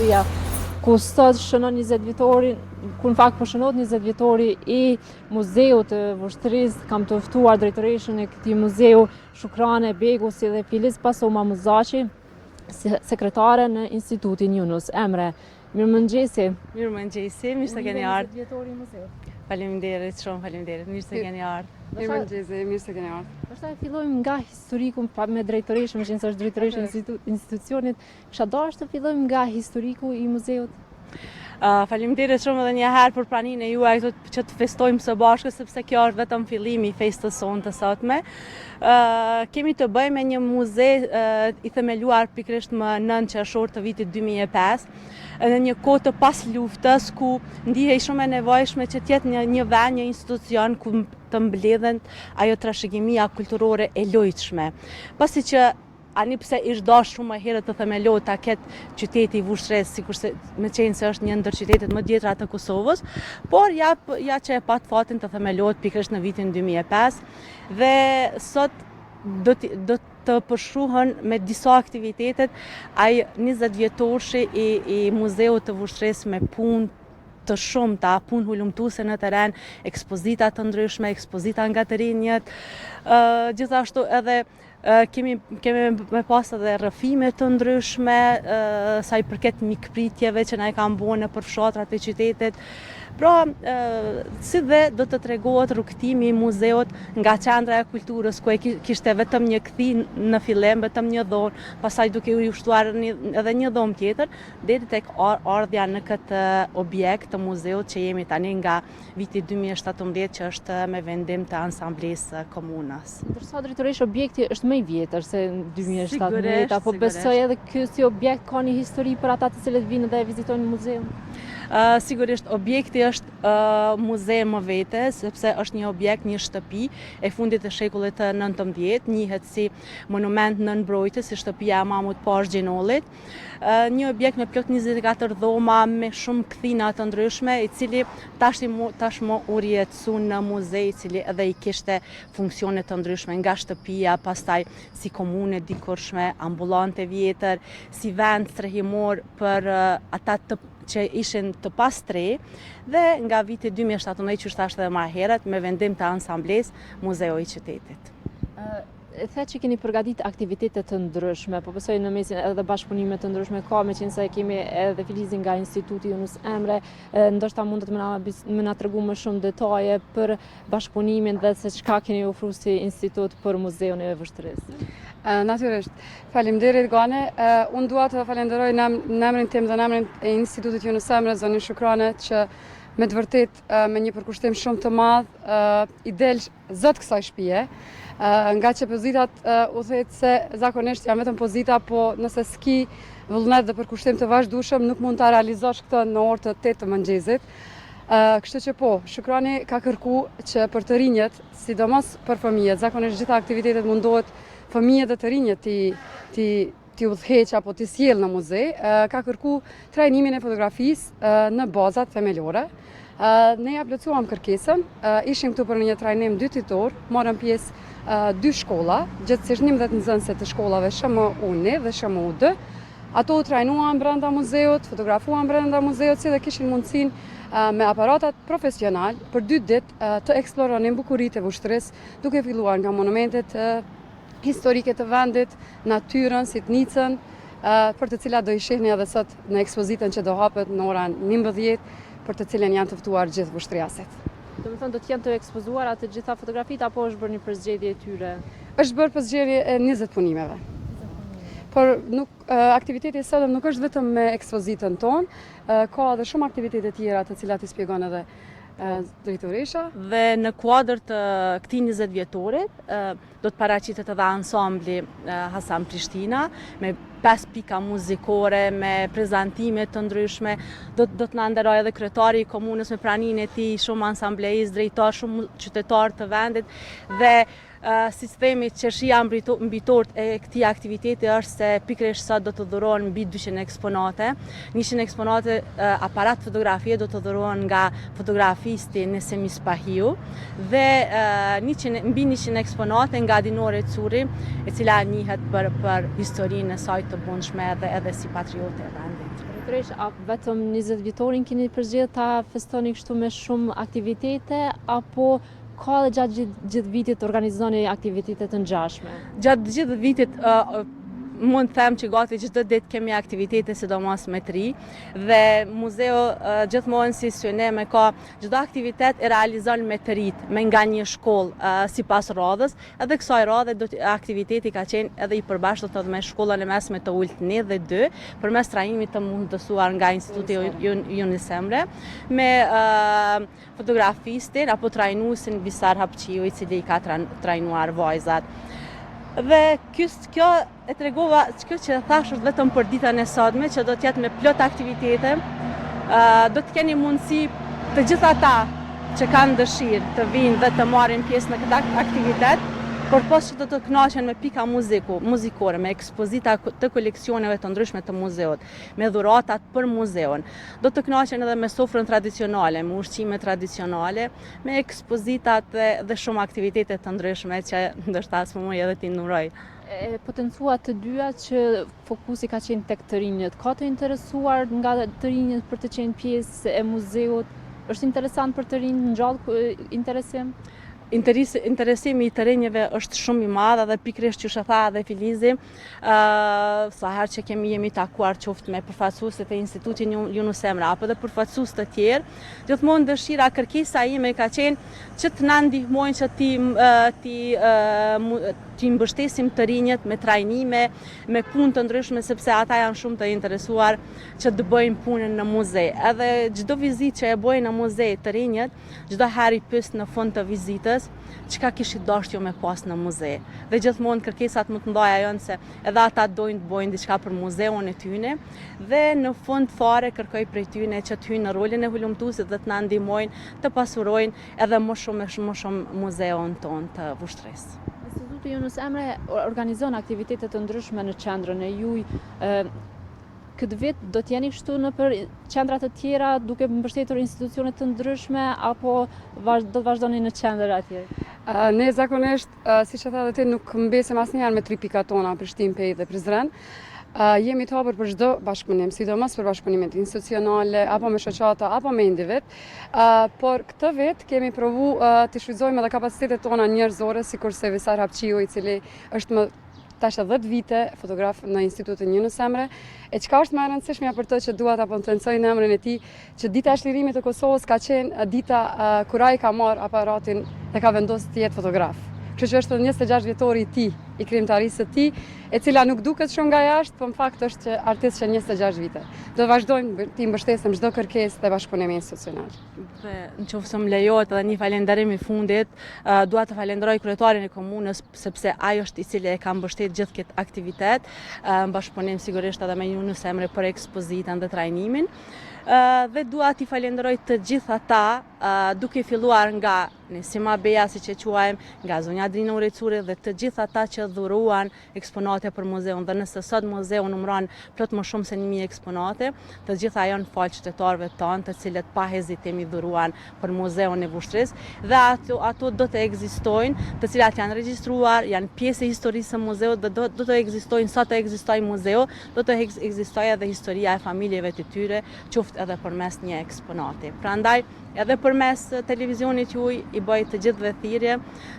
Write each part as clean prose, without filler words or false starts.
historia, ku sot shënon 20 vjetorin, ku në fakt po shënohet 20 vjetori i Muzeut të Vushtrisë. Kam të ftuar drejtoreshën e këtij muzeu, Shukrane Begu, si dhe Filiz Pasoma Muzaqi, sekretare në Institutin Yunus Emre. Mirëmëngjesi. Mirëmëngjesi, mirë se keni ardhur. 20 vjetori i muzeut. Faleminderit shumë, faleminderit. Mirë se keni ardhur. Mirëmëngjesi, mirë se keni ardhur. Pastaj fillojmë nga historiku me drejtoreshën, që është drejtoreshja e institucionit. Kisha dashur të fillojmë nga historiku i muzeut. Faleminderit shumë edhe një herë për praninë e juaj këtu që të festojmë së bashku, sepse kjo është vetëm fillimi i festës sonë të sotme. Kemi të bëjmë me një muze i themeluar pikërisht më 9 qershor të vitit 2005, në një kohë të pas luftës, ku ndihej shumë e nevojshme që të jetë një vend, një institucion ku të mbledhen ajo trashëgimia kulturore e lojtshme. Pasi që ani pse ish dash shumë më herët të themelohet ta ketë qyteti i Vushtrisë, sikurse me qenë se është një ndër qytetet më djetra të Kosovës, por ja që e pat fatin të themelohet pikërisht në vitin 2005 dhe sot do të përshruhen me disa aktivitetet ai 20 vjetorshi i Muzeut të Vushtrisë me punë të shumta, punë hulumtuese në teren, ekspozita të ndryshme, ekspozita nga të rinjët, gjithashtu edhe kemi me pas edhe rrëfime të ndryshme, sa i përket mikpritjeve që na i kanë bërë nëpër fshatrat e qytetit. Pra, si dhe do të tregohet rrugtimi i muzeut nga qendra e kulturës, ku e kishte vetëm një kthi në fillim, vetëm një dhomë, pastaj duke u ushtuar edhe një dhomë tjetër, deri tek ardhja në këtë objekt të muzeut që jemi tani nga viti 2017, që është me vendim të Asamblesë Komunës. Ndërsa drejtoresh, objekti është më i vjetër se 2017, apo besoj edhe ky si objekt ka një histori për ata të cilët vinë dhe e vizitojnë muzeun? Sigurisht, objekti është muze më vete, sepse është një objekt, një shtëpi e fundit të shekullit të 19, njihet si monument nën mbrojtje, si shtëpia e Mahmut Pash Gjenollit. Një objekt me plot 24 dhoma me shumë kthina të ndryshme, i cili tashmë u rihetsu në muze, i cili edhe i kishte funksione të ndryshme, nga shtëpia, pastaj si komune dikurshme, ambulante vjetër, si vend strehimor për ata që ishin të pastre, dhe nga viti 2017, që është edhe më herët, me vendim të Asamblesë, Muzeu i Qytetit. The që keni përgatit aktivitete të ndryshme, po besoj në mesin edhe bashkëpunime të ndryshme ka, me qenë se kemi edhe Filizin nga Instituti Yunus Emre, ndoshta mundet me na tregu më shumë detaje për bashkëpunimin dhe se çka keni ofruar si institut për Muzeun e Vushtrisë. Natyrisht, faleminderit Gane. Unë dua të falenderoj në emrin tim dhe në emrin e Institutit Yunus Emre, zonin Shukrane, që me të vërtet me një përkushtim shumë të madh i del zot kësaj shtëpie, nga që pozitat u thet se zakonisht janë vetëm pozita, po nëse s'ki vullnet dhe përkushtim të vazhdueshëm nuk mund ta realizosh këtë në orë të 8 të mëngjesit. Kështu që po, Shukrani ka kërku që për të rinjët, sidomos për fëmijët, zakonisht gjitha aktivitetet mundohet fëmijët dhe të rinjët ti udhëheq apo ti sjell në muze, ka kërku trajnimin e fotografisë në bazat themelore. Ne ja plotësuam kërkesën, ishim këtu për një trajnim 2 ditor, morëm pjesë 2 shkolla, gjithsesi 11 nxënëse të shkollave SHMU-1 dhe SHMU-2. Ato u trajnuan brenda muzeut, fotografuan brenda muzeut, si dhe kishin mundësinë me aparatat profesional për 2 ditë të eksploronin bukuritë e Vushtrisë, duke filluar nga monumentet historike të vendit, natyrën, sitnicën, për të cilat do i shihni edhe sot në ekspozitën që do hapet në orën 11, për të cilën janë të ftuar gjithë vushtriasit. Do të thonë do të jenë të ekspozuara të gjitha fotografitë, apo është bërë një përzgjedhje e tyre? Është bërë përzgjedhje e 20 punimeve. Por aktiviteti i sotëm nuk është vetëm me ekspozitën tonë, ka edhe shumë aktivitete tjera të cilat i shpjegon edhe drejtoresha. Dhe në kuadër të këtij 20 vjetorit do të paraqitet edhe ansambli Hasan Prishtina me 5 pika muzikore, me prezantime të ndryshme. Do të na nderojë edhe kryetari i komunës me praninë e tij, shumë ansambleist, drejtor, shumë qytetar të vendit, dhe si themi, qershia mbitor e këtij aktiviteti është se pikërisht sot do të dhurohen mbi 200 eksponate. 100 eksponate aparat fotografie do të dhurohen nga fotografisti Nesemi Spahiu, dhe mbi 100 eksponate nga Dinore Curi, e cila njihet për historinë e saj të bundshme edhe si patriote e vendit. Drejtërisht, a vetëm 20 vjetorin keni përzgjedhur ta festoni kështu me shumë aktivitete, apo ka dhe gjatë gjithë vitit organizoni aktivitete të ngjashme? Gjatë gjithë vitit mund të them që gati çdo ditë kemi aktivitete sidomos me të ri dhe muzeu gjithmonë si synem e ka çdo aktivitet e realizon me të rit, me nga një shkollë sipas radhës, edhe kësaj radhe aktiviteti ka qenë edhe i përbashkët edhe me shkollën e mesme të Ulët 1 dhe 2, përmes trajnimit të mundësuar nga Instituti Yunus Emre me fotografistin apo trajnuesin Visar Hapqiu, i cili i ka trajnuar vajzat. Dhe kjo e tregova, kjo që thash është vetëm për ditën e sotme, që do t'jetë me plot aktivitete, do të keni mundësi të gjithë ata që kanë dëshirë të vinë dhe të marrin pjesë në këtë aktivitet, por pos që do të kënaqen me pika muzikore, me ekspozita të koleksioneve të ndryshme të muzeut, me dhuratat për muzeun. Do të kënaqen edhe me sofrën tradicionale, me ushqime tradicionale, me ekspozitat dhe shumë aktivitete të ndryshme që ndoshta s'më edhe ti numëroj. E potencuat të dyja që fokusi ka qenë tek të rinjët. Ka të interesuar nga të rinjët për të qenë pjesë e muzeut? Është interesant për të rinjë, ngjall interesim? Interesimi i të rinjeve është shumë i madh dhe pikërisht që tha edhe Filizi, sa herë që jemi takuar qoftë me përfaqësuesit e Institutit Yunus Emre apo dhe përfaqësues të tjerë, gjithmonë dëshira, kërkesa ime ka qenë që të na ndihmojnë që ti mbështesim të rinjët me trajnime, me punë të ndryshme, sepse ata janë shumë të interesuar që të bëjnë punën në muze. Edhe çdo vizitë që e bëjnë në muze të rinjët, çdo herë i pyes në fund të vizitës çka kishit dashur me pas në muze. Dhe gjithmonë kërkesat më të mëdha janë se edhe ata dojnë të bëjnë diçka për muzeun e tyne dhe në fund fare kërkoj prej tyne që të hyjnë në rolin e hulumtuesit dhe të na ndihmojnë të pasurojnë edhe më shumë muzeun ton të Vushtrrisë. Instituti Yunus Emre organizon aktivitete të ndryshme në qendrën e juaj. Këtë vit do t'jeni kështu në për qendra të tjera duke mbështetur institucione të ndryshme apo do të vazhdoni në qendër atje? Ne zakonisht, siç e tha edhe ti, nuk mbesem asnjëherë me 3 pikat tona, Prishtinë, Pejë dhe Prizren. Jemi të hapur për çdo bashkëpunim, sidomos për bashkëpunimet institucionale, apo me shoqata, apo me individ. Por këtë vit kemi provu të shfrytëzojmë edhe kapacitetet tona njerëzore, sikurse Visar Hapqiu, i cili është tash 10 vite fotograf në Institutin Yunus Emre, e çka është më e rëndësishmja për të që dua ta potencoj në emrin e tij, që dita e çlirimit të Kosovës ka qenë dita kur ai ka marrë aparatin dhe ka vendosur të jetë fotograf. Kështu që është 26 vjetori i tij, i krijimtarisë së tij, e cila nuk duket shumë nga jashtë, por në fakt është që artist që 26 vite. Do vazhdojmë të mbështesim çdo kërkesë dhe bashkëpunim institucional. Dhe nëse më lejohet edhe një falënderim i fundit, dua të falenderoj kryetarin e komunës sepse ai është i cili e ka mbështetur gjithë këtë aktivitet, në bashkëpunim sigurisht edhe me Yunus Emre për ekspozitën dhe trajnimin. Dhe dua t'i falenderoj të gjithë ata, duke filluar nga Nesima Beja, siç e quajmë, nga zonja Adrina Urecuri dhe të gjithë ata që dhuruan eksponate për muzeun. Dhe nëse sot muzeu numëron plot më shumë se 1000 eksponate, të gjitha janë fal qytetarëve tanë, të cilët pa hezitim i dhuruan për muzeun e Vushtrrisë dhe ato do të ekzistojnë, të cilat janë regjistruar, janë pjesë e historisë së muzeut dhe do të ekzistojnë sa të ekzistojë muzeu, do të ekzistojë edhe historia e familjeve të tyre, qoftë edhe përmes një eksponati. Prandaj edhe përmes televizionit juaj i bëj të gjithëve thirrje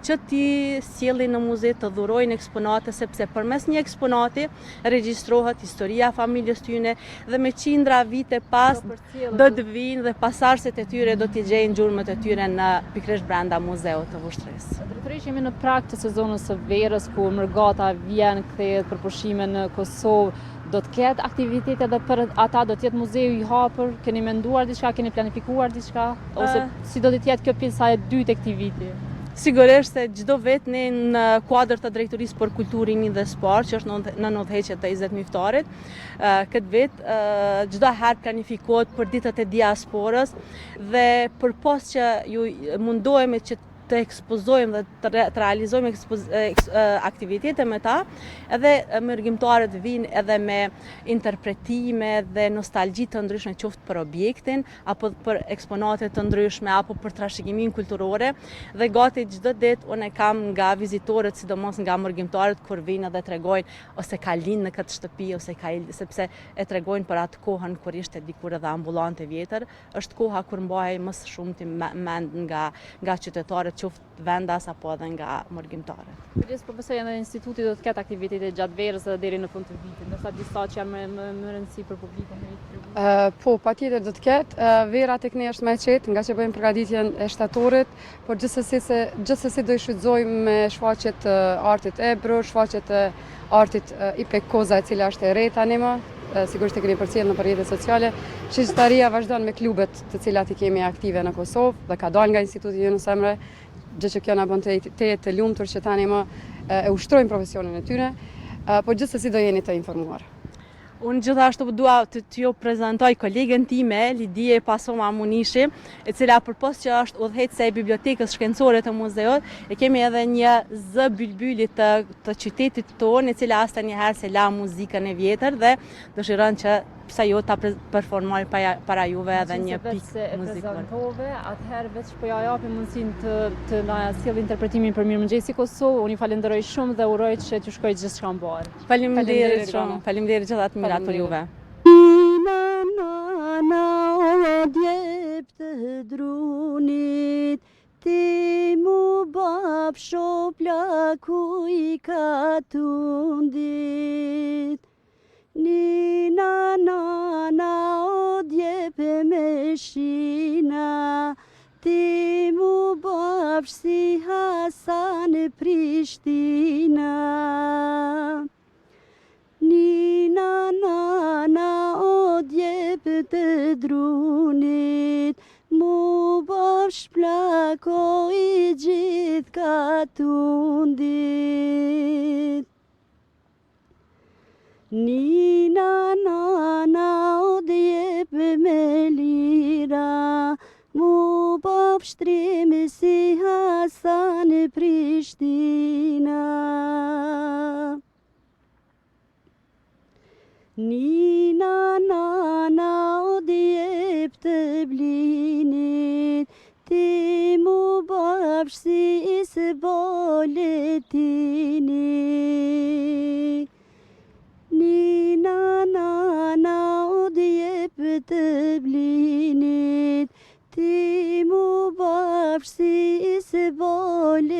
që ti sjellin në muze të dhurojnë eksponate, sepse përmes një eksponati regjistrohet historia e familjes tyne dhe me qindra vite pas do të vinë dhe pasardhësit e tyre do t'i gjejnë gjurmët e tyre në pikërisht brenda muzeut të Vushtrrisë. Drejtërisht jemi në prag të sezonit së verës ku Mërgata vjen kthehet për pushime në Kosovë. Do të ketë aktivitete dhe për ata do të jetë muzeu i hapur, keni menduar diçka, keni planifikuar diçka ose si do të jetë kjo pjesa e dytë e këtij viti? Sigurisht se çdo vit ne në kuadër të drejtorisë për kulturë, rini dhe sport, që është në udhëheqjet të 20 ftohtit, këtë vit çdo herë planifikohet për ditët e diasporës dhe përpos që ju mundohemi që të ekspozojmë dhe të realizojmë aktivitete me ta, edhe mërgjimtarët vinë edhe me interpretime dhe nostalgji të ndryshme, qoftë për objektin, apo për eksponate të ndryshme, apo për trashëgimin kulturore, dhe gati çdo ditë unë kam nga vizitorët, sidomos nga mërgjimtarët, kur vinë dhe tregojnë ose ka lind në këtë shtëpi, sepse e tregojnë për atë kohën kur ishte dikur edhe ambulante vjetër, është koha kur mbahej më së shumti mend nga qytetarët, qoftë vendas apo edhe nga mërgjimtarët. Përgjithësisht po besoj edhe instituti do të ketë aktivitete gjatë verës dhe deri në fund të vitit, ndërsa disa që janë më rëndësi për publikun. Po, patjetër do të ketë. Vera tek ne është më e qetë, nga që bëjmë përgatitjen e shtatorit, por gjithsesi do i shfrytëzojmë me shfaqjet të artit ebro, shfaqjet të artit Ipek Koza, e cila është e re tani më. Sigurisht e keni përcjellë në rrjetet sociale. Shoqëtaria vazhdon me klubet të cilat i kemi aktive në Kosovë dhe ka dalë nga Instituti Yunus Emre, gjë që kjo na bën të lumtur që tani më e ushtrojmë profesionin e tyre, por gjithsesi do jeni të informuar. Unë gjithashtu dua të ju prezantoj kolegen time, Lidije Pasoma Munishi, e cila përpos që është udhëheqëse e bibliotekës shkencore të muzeut, e kemi edhe një zë bylbyli të qytetit tonë, e cila as taniherë se la muzikën e vjetër dhe dëshiron që pse jo ta performoj para juve edhe një pikë muzikore. Atëherë veç po ja japim mundësinë të na sjellë interpretimin për Mirëmëngjesi Kosovë. Unë ju falenderoj shumë dhe uroj që t'ju shkojë gjithçka mbar. Faleminderit shumë. Faleminderit gjithë atë mirat për juve. Të drunit, ti mu bapsho plaku i ka tundit. Nina nana o djepe me shina, ti mu bapsh si Hasan Prishtina. Nina nana o djepe të drunit, mu bapsh plako i gjithë ka tundit. Nina nana o djepe me lira, mu bapsh trimi si Hasan Prishtina. Nina nana o djep të blinit, ti mu bapsh si Isboletini. Nina nana o djep të blinit, ti mu bapsh si Isboletini.